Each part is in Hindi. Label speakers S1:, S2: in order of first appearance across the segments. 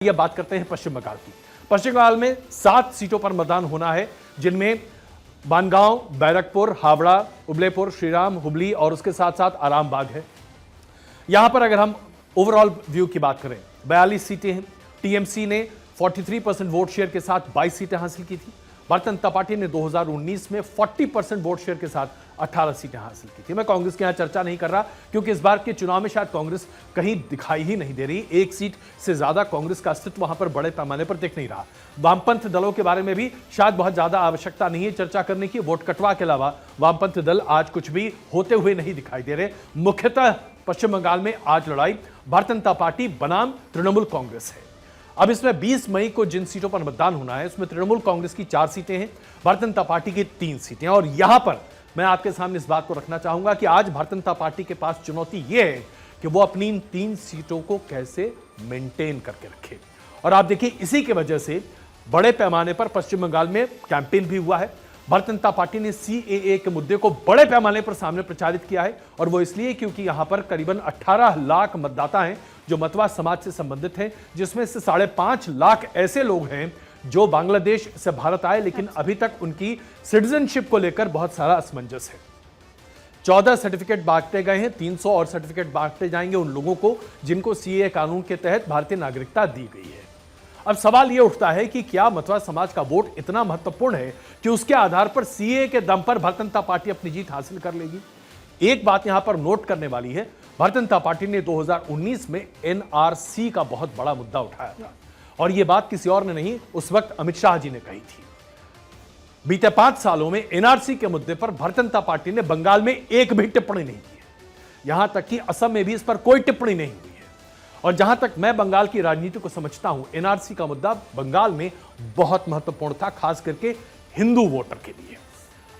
S1: ये बात करते हैं पश्चिम बंगाल की। पश्चिम बंगाल में 7 सीटों पर मतदान होना है, जिनमें बानगांव, बैरकपुर, हावड़ा, उबलेपुर, श्रीराम, हुबली और उसके साथ साथ आरामबाग है। यहां पर अगर हम ओवरऑल व्यू की बात करें, 42 सीटें हैं। टीएमसी ने 43% वोट शेयर के साथ 22 सीटें हासिल की थी। भारतीय जनता पार्टी ने 2019 में 40% वोट शेयर के साथ 18 सीटें हासिल की थी। मैं कांग्रेस की यहां चर्चा नहीं कर रहा, क्योंकि इस बार के चुनाव में शायद कांग्रेस कहीं दिखाई ही नहीं दे रही। एक सीट से ज्यादा कांग्रेस का अस्तित्व वहां पर बड़े पैमाने पर दिख नहीं रहा। वामपंथ दलों के बारे में भी शायद बहुत ज्यादा आवश्यकता नहीं है चर्चा करने की। वोट कटवा के अलावा वामपंथ दल आज कुछ भी होते हुए नहीं दिखाई दे रहे। मुख्यतः पश्चिम बंगाल में आज लड़ाई भारतीय जनता पार्टी बनाम तृणमूल कांग्रेस है। अब इसमें 20 मई को जिन सीटों पर मतदान होना है, उसमें तृणमूल कांग्रेस की 4 सीटें हैं, भारतीय जनता पार्टी की 3 सीटें। और यहां पर मैं आपके सामने इस बात को रखना चाहूंगा कि आज भारतीय जनता पार्टी के पास चुनौती यह है कि वो अपनी इन 3 सीटों को कैसे मेंटेन करके रखे। और आप देखिए, इसी की वजह से बड़े पैमाने पर पश्चिम बंगाल में कैंपेन भी हुआ है। भारतीय जनता पार्टी ने सीएए के मुद्दे को बड़े पैमाने पर सामने प्रचारित किया है, और वो इसलिए क्योंकि यहां पर करीबन 18 लाख मतदाता हैं जो मतवा समाज से संबंधित हैं, जिसमें से 5.5 लाख ऐसे लोग हैं जो बांग्लादेश से भारत आए, लेकिन अभी तक उनकी सिटीजनशिप को लेकर बहुत सारा असमंजस है। 14 सर्टिफिकेट बांटे गए हैं, 300 और सर्टिफिकेट बांटे जाएंगे उन लोगों को जिनको सीएए कानून के तहत भारतीय नागरिकता दी गई है। अब सवाल यह उठता है कि क्या मतवा समाज का वोट इतना महत्वपूर्ण है कि उसके आधार पर सीएए के दम पर भारतीय जनता पार्टी अपनी जीत हासिल कर लेगी? एक बात यहां पर नोट करने वाली है, भारतीय जनता पार्टी ने 2019 में एनआरसी का बहुत बड़ा मुद्दा उठाया था, और यह बात किसी और ने नहीं, उस वक्त अमित शाह जी ने कही थी। बीते 5 सालों में एनआरसी के मुद्दे पर भारतीय जनता पार्टी ने बंगाल में एक भी टिप्पणी नहीं की है। यहां तक कि असम में भी इस पर कोई टिप्पणी नहीं हुई है। और जहां तक मैं बंगाल की राजनीति को समझता हूं, एनआरसी का मुद्दा बंगाल में बहुत महत्वपूर्ण था, खास करके हिंदू वोटर के लिए।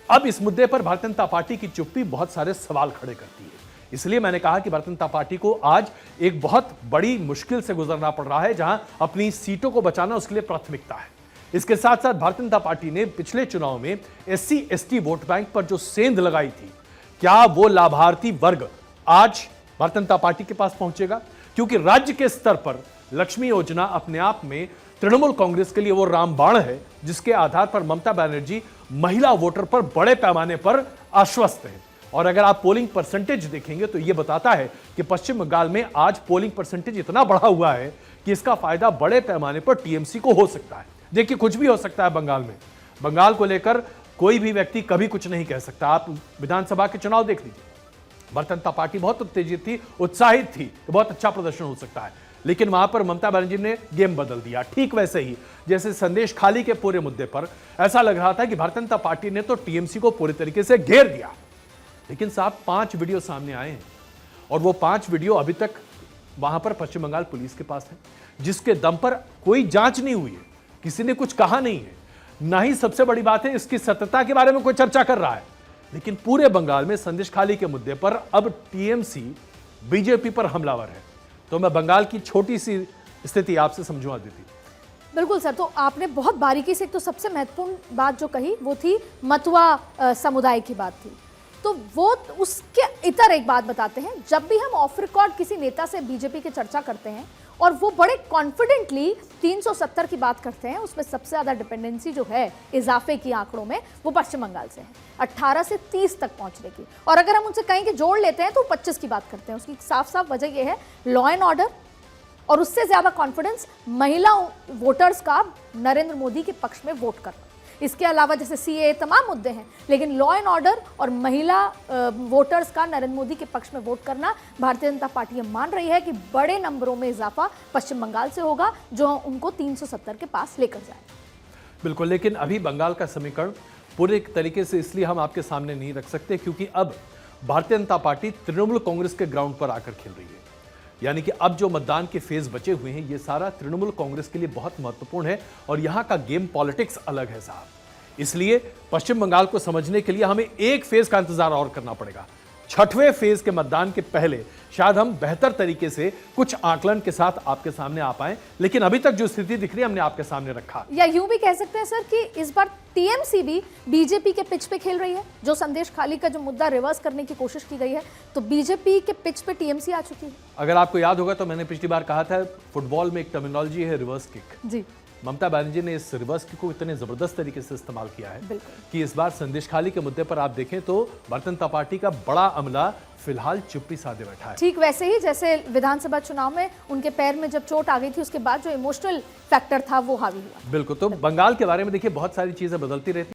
S1: अब इस मुद्दे पर भारतीय जनता पार्टी की चुप्पी बहुत सारे सवाल खड़े करती है। इसलिए मैंने कहा कि भारतीय जनता पार्टी को आज एक बहुत बड़ी मुश्किल से गुजरना पड़ रहा है, जहां अपनी सीटों को बचाना उसके लिए प्राथमिकता है। इसके साथ साथ भारतीय जनता पार्टी ने पिछले चुनाव में SC/ST वोट बैंक पर जो सेंध लगाई थी, क्या वो लाभार्थी वर्ग आज भारतीय जनता पार्टी के पास पहुंचेगा? क्योंकि राज्य के स्तर पर लक्ष्मी योजना अपने आप में तृणमूल कांग्रेस के लिए वो रामबाण है, जिसके आधार पर ममता बनर्जी महिला वोटर पर बड़े पैमाने पर आश्वस्त हैं। और अगर आप पोलिंग परसेंटेज देखेंगे तो यह बताता है कि पश्चिम बंगाल में आज पोलिंग परसेंटेज इतना बढ़ा हुआ है कि इसका फायदा बड़े पैमाने पर टीएमसी को हो सकता है। देखिए, कुछ भी हो सकता है बंगाल में। बंगाल को लेकर कोई भी व्यक्ति कभी कुछ नहीं कह सकता। आप विधानसभा के चुनाव देख लीजिए, भारतीय जनता पार्टी बहुत उत्तेजित थी, उत्साहित थी कि बहुत अच्छा प्रदर्शन हो सकता है, लेकिन वहां पर ममता बनर्जी ने गेम बदल दिया। ठीक वैसे ही जैसे संदेश खाली के पूरे मुद्दे पर ऐसा लग रहा था कि भारतीय जनता पार्टी ने तो टीएमसी को पूरी तरीके से घेर दिया, लेकिन साहब 5 वीडियो सामने आए हैं, और वो 5 वीडियो अभी तक वहां पर पश्चिम बंगाल पुलिस के पास है, जिसके दम पर कोई जांच नहीं हुई है, किसी ने कुछ कहा नहीं है। ना ही सबसे बड़ी बात है, इसकी सत्यता के बारे में कोई चर्चा कर रहा है। लेकिन पूरे बंगाल में संदेश खाली के मुद्दे पर अब टीएमसी बीजेपी पर हमलावर है। तो मैं बंगाल की छोटी सी स्थिति आपसे समझवा देती।
S2: बिल्कुल सर, तो आपने बहुत बारीकी से, एक तो सबसे महत्वपूर्ण बात जो कही वो थी मतवा समुदाय की बात थी। तो वो उसके इतर एक बात बताते हैं, जब भी हम ऑफ रिकॉर्ड किसी नेता से बीजेपी की चर्चा करते हैं और वो बड़े कॉन्फिडेंटली 370 की बात करते हैं, उसमें सबसे ज़्यादा डिपेंडेंसी जो है इजाफे की आंकड़ों में वो पश्चिम बंगाल से है, 18 से 30 तक पहुंचने की। और अगर हम उनसे कहें कि जोड़ लेते हैं तो 25 की बात करते हैं। उसकी साफ साफ वजह यह है लॉ एंड ऑर्डर, और उससे ज़्यादा कॉन्फिडेंस महिला वोटर्स का नरेंद्र मोदी के पक्ष में वोट करना। इसके अलावा जैसे सीएए तमाम मुद्दे हैं, लेकिन लॉ एंड ऑर्डर और महिला वोटर्स का नरेंद्र मोदी के पक्ष में वोट करना, भारतीय जनता पार्टी ये मान रही है कि बड़े नंबरों में इजाफा पश्चिम बंगाल से होगा, जो उनको 370 के पास लेकर जाए।
S1: बिल्कुल, लेकिन अभी बंगाल का समीकरण पूरे तरीके से इसलिए हम आपके सामने नहीं रख सकते क्योंकि अब भारतीय जनता पार्टी तृणमूल कांग्रेस के ग्राउंड पर आकर खेल रही है। यानी कि अब जो मतदान के फेज बचे हुए हैं, ये सारा तृणमूल कांग्रेस के लिए बहुत महत्वपूर्ण है, और यहां का गेम पॉलिटिक्स अलग है साहब। इसलिए पश्चिम बंगाल को समझने के लिए हमें एक फेज का इंतजार और करना पड़ेगा। छठवें फेज के मतदान के पहले शायद हम बेहतर तरीके से कुछ आकलन के साथ आपके सामने आ पाए, लेकिन अभी तक जो स्थिति दिख रही है हमने आपके सामने रखा।
S2: या यूं भी कह सकते हैं सर कि इस बार टीएमसी भी बीजेपी के पिच पे खेल रही है। जो संदेश खाली का जो मुद्दा रिवर्स करने की कोशिश की गई है, तो बीजेपी के पिच पे टीएमसी आ चुकी है।
S1: अगर आपको याद होगा तो मैंने पिछली बार कहा था, फुटबॉल में एक टर्मिनोलॉजी है रिवर्स किक।
S2: जी
S1: ममता बनर्जी ने इस रिवर्स किक को इतने जबरदस्त तरीके से इस्तेमाल किया है
S2: बिल्कुल।
S1: कि इस बार संदेश खाली के मुद्दे पर आप देखें तो भारतीय जनता पार्टी का बड़ा अमला फिलहाल चुप्पी साधे बैठा है।
S2: ठीक वैसे ही जैसे विधानसभा चुनाव में उनके पैर में जब चोट आ गई थी, उसके बाद जो इमोशनल फैक्टर था वो हावी हुआ।
S1: बिल्कुल। तो बंगाल के बारे में देखिए बहुत सारी चीजें बदलती रहती